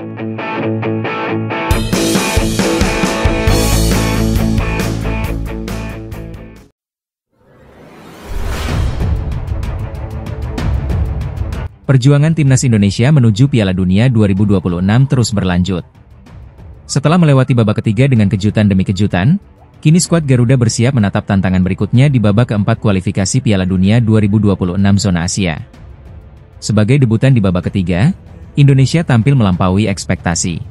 Perjuangan Timnas Indonesia menuju Piala Dunia 2026 terus berlanjut. Setelah melewati babak ketiga dengan kejutan demi kejutan, kini skuad Garuda bersiap menatap tantangan berikutnya di babak keempat kualifikasi Piala Dunia 2026 zona Asia. Sebagai debutan di babak ketiga, Indonesia tampil melampaui ekspektasi.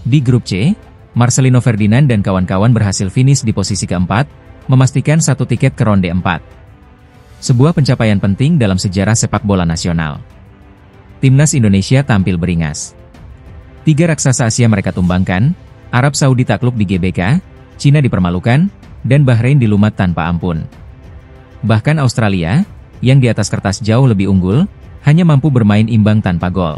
Di grup C, Marcelino Ferdinand dan kawan-kawan berhasil finish di posisi keempat, memastikan satu tiket ke ronde 4. Sebuah pencapaian penting dalam sejarah sepak bola nasional. Timnas Indonesia tampil beringas. 3 raksasa Asia mereka tumbangkan, Arab Saudi takluk di GBK, Cina dipermalukan, dan Bahrain dilumat tanpa ampun. Bahkan Australia, yang di atas kertas jauh lebih unggul, hanya mampu bermain imbang tanpa gol.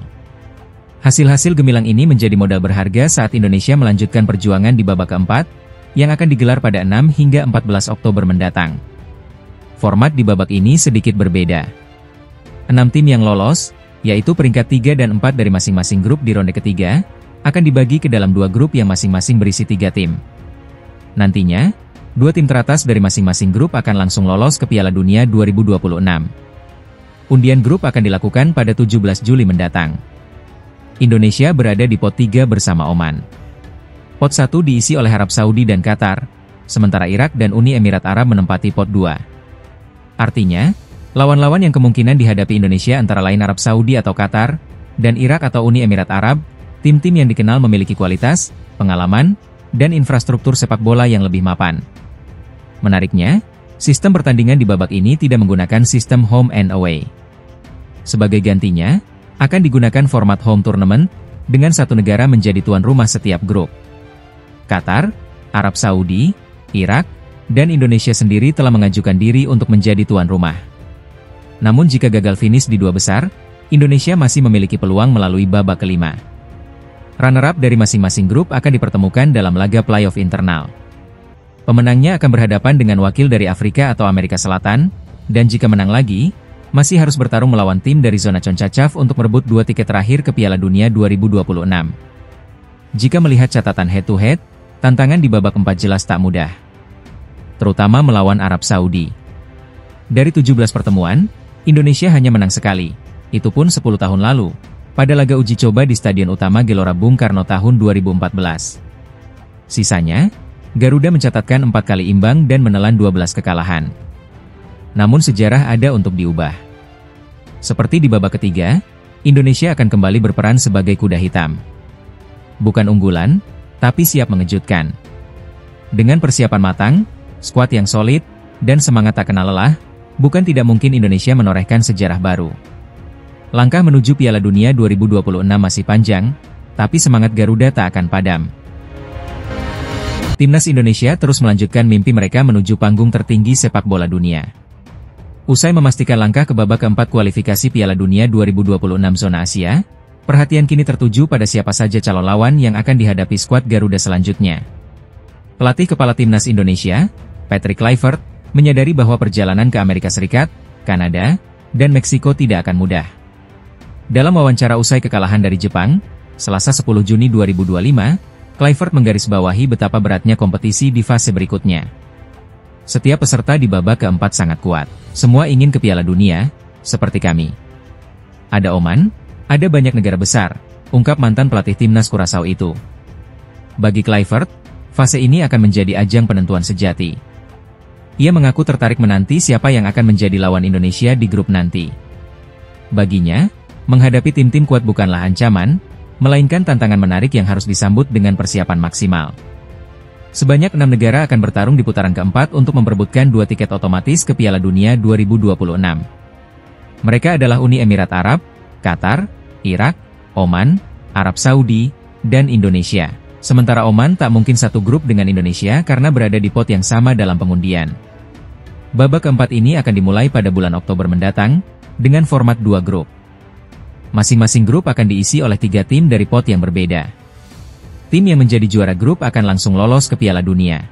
Hasil-hasil gemilang ini menjadi modal berharga saat Indonesia melanjutkan perjuangan di babak keempat, yang akan digelar pada 6 hingga 14 Oktober mendatang. Format di babak ini sedikit berbeda. 6 tim yang lolos, yaitu peringkat 3 dan 4 dari masing-masing grup di ronde ketiga, akan dibagi ke dalam 2 grup yang masing-masing berisi 3 tim. Nantinya, 2 tim teratas dari masing-masing grup akan langsung lolos ke Piala Dunia 2026. Undian grup akan dilakukan pada 17 Juli mendatang. Indonesia berada di pot 3 bersama Oman. Pot 1 diisi oleh Arab Saudi dan Qatar, sementara Irak dan Uni Emirat Arab menempati pot 2. Artinya, lawan-lawan yang kemungkinan dihadapi Indonesia antara lain Arab Saudi atau Qatar, dan Irak atau Uni Emirat Arab, tim-tim yang dikenal memiliki kualitas, pengalaman, dan infrastruktur sepak bola yang lebih mapan. Menariknya, sistem pertandingan di babak ini tidak menggunakan sistem home and away. Sebagai gantinya, akan digunakan format home tournament, dengan satu negara menjadi tuan rumah setiap grup. Qatar, Arab Saudi, Irak, dan Indonesia sendiri telah mengajukan diri untuk menjadi tuan rumah. Namun jika gagal finish di 2 besar, Indonesia masih memiliki peluang melalui babak kelima. Runner-up dari masing-masing grup akan dipertemukan dalam laga playoff internal. Pemenangnya akan berhadapan dengan wakil dari Afrika atau Amerika Selatan, dan jika menang lagi, masih harus bertarung melawan tim dari zona CONCACAF untuk merebut 2 tiket terakhir ke Piala Dunia 2026. Jika melihat catatan head-to-head, tantangan di babak 4 jelas tak mudah. Terutama melawan Arab Saudi. Dari 17 pertemuan, Indonesia hanya menang sekali, itu pun 10 tahun lalu, pada laga uji coba di Stadion Utama Gelora Bung Karno tahun 2014. Sisanya, Garuda mencatatkan 4 kali imbang dan menelan 12 kekalahan. Namun sejarah ada untuk diubah. Seperti di babak ketiga, Indonesia akan kembali berperan sebagai kuda hitam. Bukan unggulan, tapi siap mengejutkan. Dengan persiapan matang, skuad yang solid, dan semangat tak kenal lelah, bukan tidak mungkin Indonesia menorehkan sejarah baru. Langkah menuju Piala Dunia 2026 masih panjang, tapi semangat Garuda tak akan padam. Timnas Indonesia terus melanjutkan mimpi mereka menuju panggung tertinggi sepak bola dunia. Usai memastikan langkah ke babak keempat kualifikasi Piala Dunia 2026 zona Asia, perhatian kini tertuju pada siapa saja calon lawan yang akan dihadapi skuad Garuda selanjutnya. Pelatih kepala Timnas Indonesia, Patrick Kluivert, menyadari bahwa perjalanan ke Amerika Serikat, Kanada, dan Meksiko tidak akan mudah. Dalam wawancara usai kekalahan dari Jepang, Selasa 10 Juni 2025, Kluivert menggarisbawahi betapa beratnya kompetisi di fase berikutnya. Setiap peserta di babak keempat sangat kuat. Semua ingin ke Piala Dunia, seperti kami. Ada Oman, ada banyak negara besar, ungkap mantan pelatih Timnas Curaçao itu. Bagi Kluivert, fase ini akan menjadi ajang penentuan sejati. Ia mengaku tertarik menanti siapa yang akan menjadi lawan Indonesia di grup nanti. Baginya, menghadapi tim-tim kuat bukanlah ancaman, melainkan tantangan menarik yang harus disambut dengan persiapan maksimal. Sebanyak 6 negara akan bertarung di putaran keempat untuk memperebutkan 2 tiket otomatis ke Piala Dunia 2026. Mereka adalah Uni Emirat Arab, Qatar, Irak, Oman, Arab Saudi, dan Indonesia. Sementara Oman tak mungkin satu grup dengan Indonesia karena berada di pot yang sama dalam pengundian. Babak keempat ini akan dimulai pada bulan Oktober mendatang, dengan format 2 grup. Masing-masing grup akan diisi oleh 3 tim dari pot yang berbeda. Tim yang menjadi juara grup akan langsung lolos ke Piala Dunia.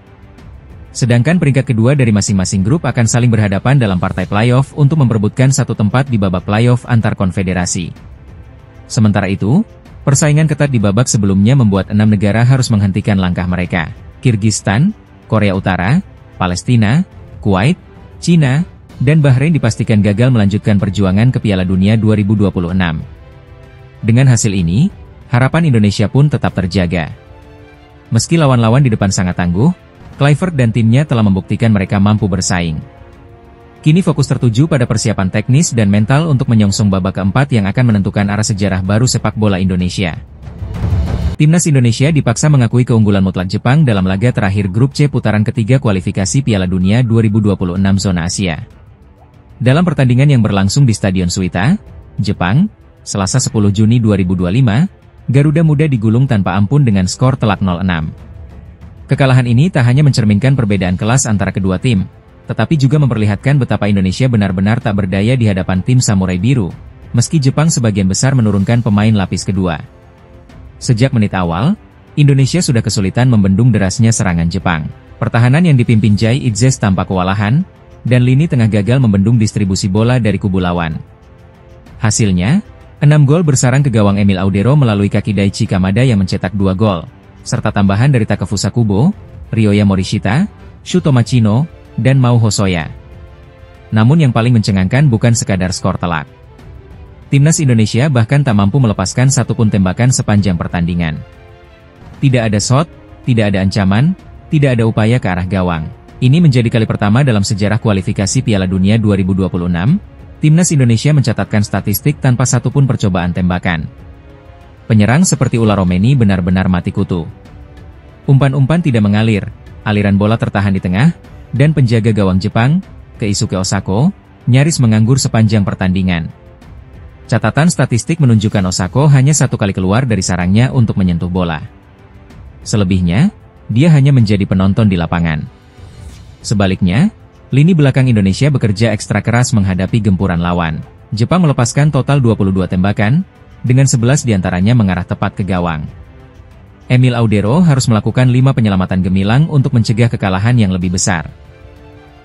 Sedangkan peringkat kedua dari masing-masing grup akan saling berhadapan dalam partai playoff untuk memperebutkan satu tempat di babak playoff antar konfederasi. Sementara itu, Persaingan ketat di babak sebelumnya membuat 6 negara harus menghentikan langkah mereka. Kirgistan, Korea Utara, Palestina, Kuwait, Cina, dan Bahrain dipastikan gagal melanjutkan perjuangan ke Piala Dunia 2026. Dengan hasil ini, harapan Indonesia pun tetap terjaga. Meski lawan-lawan di depan sangat tangguh, Kluivert dan timnya telah membuktikan mereka mampu bersaing. Kini fokus tertuju pada persiapan teknis dan mental untuk menyongsong babak keempat yang akan menentukan arah sejarah baru sepak bola Indonesia. Timnas Indonesia dipaksa mengakui keunggulan mutlak Jepang dalam laga terakhir Grup C putaran ketiga kualifikasi Piala Dunia 2026 zona Asia. Dalam pertandingan yang berlangsung di Stadion Suita, Jepang, Selasa 10 Juni 2025, Garuda Muda digulung tanpa ampun dengan skor telak 0-6. Kekalahan ini tak hanya mencerminkan perbedaan kelas antara kedua tim, tetapi juga memperlihatkan betapa Indonesia benar-benar tak berdaya di hadapan tim Samurai Biru, meski Jepang sebagian besar menurunkan pemain lapis kedua. Sejak menit awal, Indonesia sudah kesulitan membendung derasnya serangan Jepang. Pertahanan yang dipimpin Jai Itzes tampak kewalahan, dan lini tengah gagal membendung distribusi bola dari kubu lawan. Hasilnya, 6 gol bersarang ke gawang Emil Audero melalui kaki Daichi Kamada yang mencetak 2 gol, serta tambahan dari Takefusa Kubo, Ryoya Morishita, Shuto Machino, dan Mao Hosoya. Namun yang paling mencengangkan bukan sekadar skor telak. Timnas Indonesia bahkan tak mampu melepaskan satupun tembakan sepanjang pertandingan. Tidak ada shot, tidak ada ancaman, tidak ada upaya ke arah gawang. Ini menjadi kali pertama dalam sejarah kualifikasi Piala Dunia 2026, Timnas Indonesia mencatatkan statistik tanpa satupun percobaan tembakan. Penyerang seperti ular Romeni benar-benar mati kutu. Umpan-umpan tidak mengalir, aliran bola tertahan di tengah, dan penjaga gawang Jepang, Keisuke Osako, nyaris menganggur sepanjang pertandingan. Catatan statistik menunjukkan Osako hanya 1 kali keluar dari sarangnya untuk menyentuh bola. Selebihnya, dia hanya menjadi penonton di lapangan. Sebaliknya, lini belakang Indonesia bekerja ekstra keras menghadapi gempuran lawan. Jepang melepaskan total 22 tembakan, dengan 11 diantaranya mengarah tepat ke gawang. Emil Audero harus melakukan 5 penyelamatan gemilang untuk mencegah kekalahan yang lebih besar.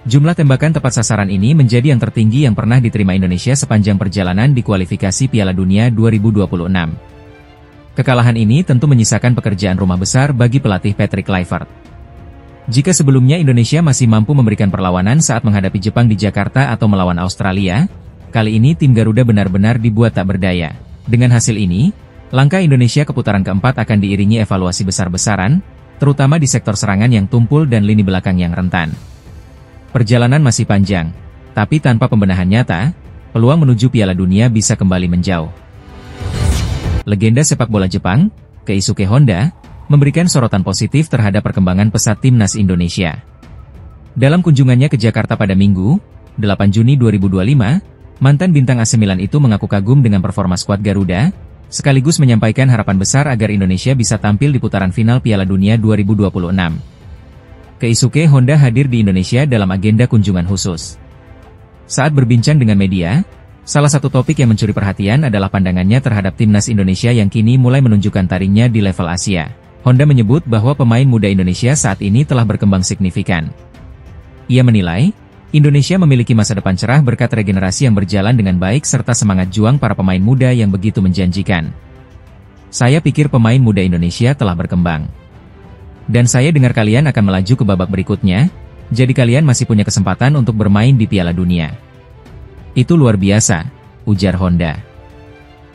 Jumlah tembakan tepat sasaran ini menjadi yang tertinggi yang pernah diterima Indonesia sepanjang perjalanan di kualifikasi Piala Dunia 2026. Kekalahan ini tentu menyisakan pekerjaan rumah besar bagi pelatih Patrick Kluivert. Jika sebelumnya Indonesia masih mampu memberikan perlawanan saat menghadapi Jepang di Jakarta atau melawan Australia, kali ini tim Garuda benar-benar dibuat tak berdaya. Dengan hasil ini, langkah Indonesia ke putaran keempat akan diiringi evaluasi besar-besaran, terutama di sektor serangan yang tumpul dan lini belakang yang rentan. Perjalanan masih panjang, tapi tanpa pembenahan nyata, peluang menuju Piala Dunia bisa kembali menjauh. Legenda sepak bola Jepang, Keisuke Honda, memberikan sorotan positif terhadap perkembangan pesat Timnas Indonesia. Dalam kunjungannya ke Jakarta pada Minggu, 8 Juni 2025, mantan bintang AC Milan itu mengaku kagum dengan performa skuad Garuda, sekaligus menyampaikan harapan besar agar Indonesia bisa tampil di putaran final Piala Dunia 2026. Keisuke Honda hadir di Indonesia dalam agenda kunjungan khusus. Saat berbincang dengan media, salah satu topik yang mencuri perhatian adalah pandangannya terhadap Timnas Indonesia yang kini mulai menunjukkan taringnya di level Asia. Honda menyebut bahwa pemain muda Indonesia saat ini telah berkembang signifikan. Ia menilai, Indonesia memiliki masa depan cerah berkat regenerasi yang berjalan dengan baik serta semangat juang para pemain muda yang begitu menjanjikan. Saya pikir pemain muda Indonesia telah berkembang. Dan saya dengar kalian akan melaju ke babak berikutnya, jadi kalian masih punya kesempatan untuk bermain di Piala Dunia. Itu luar biasa, ujar Honda.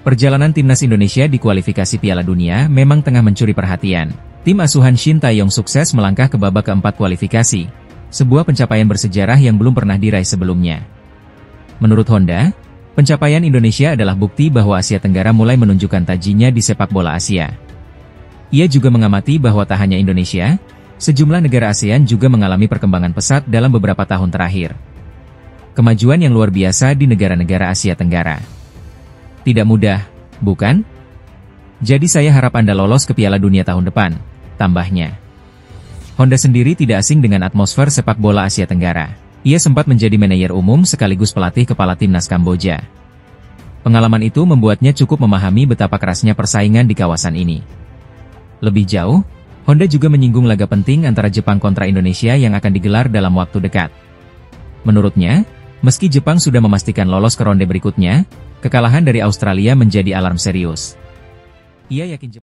Perjalanan Timnas Indonesia di kualifikasi Piala Dunia memang tengah mencuri perhatian. Tim asuhan Shin Tae-yong sukses melangkah ke babak keempat kualifikasi, sebuah pencapaian bersejarah yang belum pernah diraih sebelumnya. Menurut Honda, pencapaian Indonesia adalah bukti bahwa Asia Tenggara mulai menunjukkan tajinya di sepak bola Asia. Ia juga mengamati bahwa tak hanya Indonesia, sejumlah negara ASEAN juga mengalami perkembangan pesat dalam beberapa tahun terakhir. Kemajuan yang luar biasa di negara-negara Asia Tenggara. Tidak mudah, bukan? Jadi saya harap Anda lolos ke Piala Dunia tahun depan, tambahnya. Honda sendiri tidak asing dengan atmosfer sepak bola Asia Tenggara. Ia sempat menjadi manajer umum sekaligus pelatih kepala timnas Kamboja. Pengalaman itu membuatnya cukup memahami betapa kerasnya persaingan di kawasan ini. Lebih jauh, Honda juga menyinggung laga penting antara Jepang kontra Indonesia yang akan digelar dalam waktu dekat. Menurutnya, meski Jepang sudah memastikan lolos ke ronde berikutnya, kekalahan dari Australia menjadi alarm serius. Ia yakin